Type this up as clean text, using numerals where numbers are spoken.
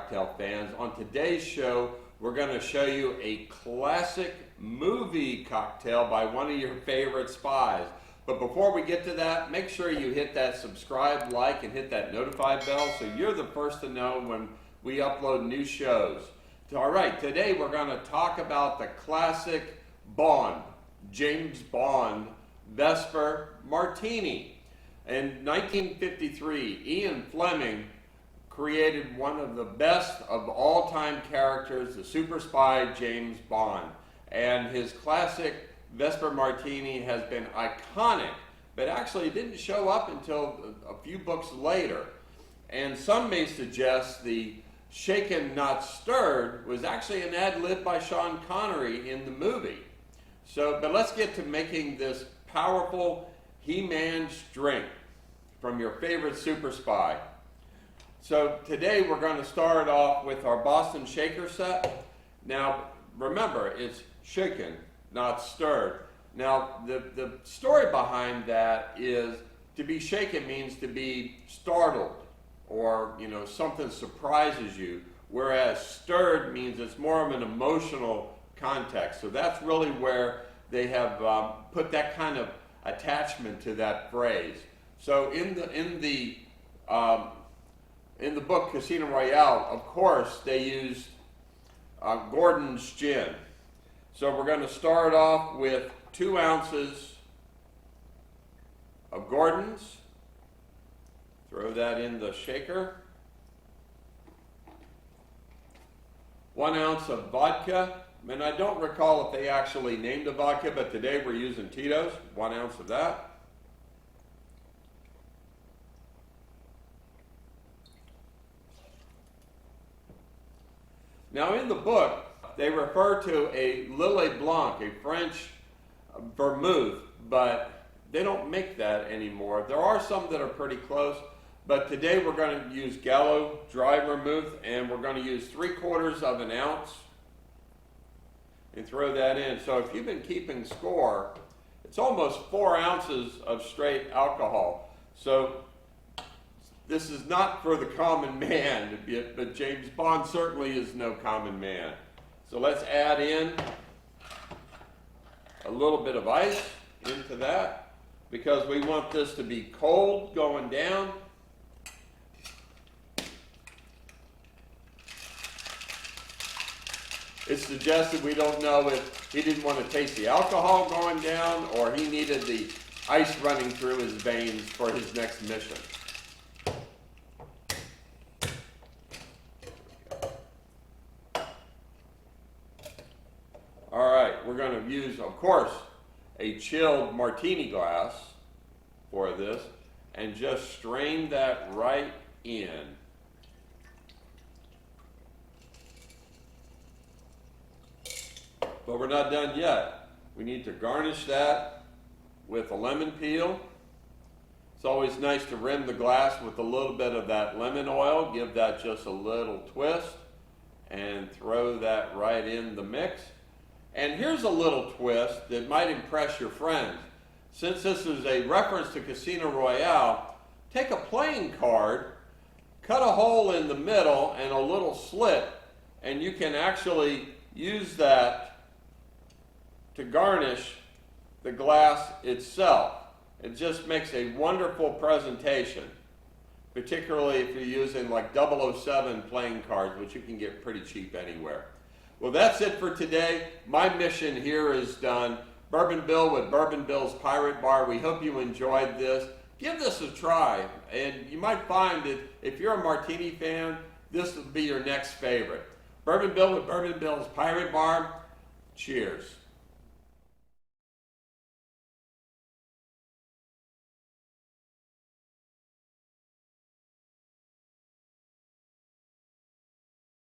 cocktail fans. On today's show, we're going to show you a classic movie cocktail by one of your favorite spies. But before we get to that, make sure you hit that subscribe, like, and hit that notify bell so you're the first to know when we upload new shows. All right, today we're going to talk about the classic Bond, James Bond, Vesper Martini. In 1953, Ian Fleming created one of the best of all-time characters, the super spy James Bond. And his classic Vesper Martini has been iconic, but actually it didn't show up until a few books later. And some may suggest the shaken not stirred was actually an ad-lib by Sean Connery in the movie. But let's get to making this powerful He-Man's drink from your favorite super spy. So today we're going to start off with our Boston shaker set. Now remember, it's shaken, not stirred. Now the story behind that is to be shaken means to be startled or something surprises you, whereas stirred means it's more of an emotional context. So that's really where they have put that kind of attachment to that phrase. So in the book Casino Royale, of course, they used Gordon's gin. So we're going to start off with 2 ounces of Gordon's. Throw that in the shaker. 1 ounce of vodka. And I don't recall if they actually named the vodka, but today we're using Tito's. 1 ounce of that. Now in the book, they refer to a Lillet Blanc, a French vermouth, but they don't make that anymore. There are some that are pretty close, but today we're going to use Gallo dry vermouth, and we're going to use 3/4 of an ounce and throw that in. So if you've been keeping score, it's almost 4 ounces of straight alcohol. So this is not for the common man, but James Bond certainly is no common man. So let's add in a little bit of ice into that because we want this to be cold going down. It's suggested, we don't know if he didn't want to taste the alcohol going down or he needed the ice running through his veins for his next mission. All right, we're going to use, of course, a chilled martini glass for this and just strain that right in. But we're not done yet. We need to garnish that with a lemon peel. It's always nice to rim the glass with a little bit of that lemon oil. Give that just a little twist and throw that right in the mix. And here's a little twist that might impress your friends. Since this is a reference to Casino Royale, take a playing card, cut a hole in the middle and a little slit, and you can actually use that to garnish the glass itself. It just makes a wonderful presentation, particularly if you're using like 007 playing cards, which you can get pretty cheap anywhere. Well, that's it for today. My mission here is done. Bourbon Bill with Bourbon Bill's Pirate Bar. We hope you enjoyed this. Give this a try, and you might find that if you're a martini fan, this will be your next favorite. Bourbon Bill with Bourbon Bill's Pirate Bar. Cheers.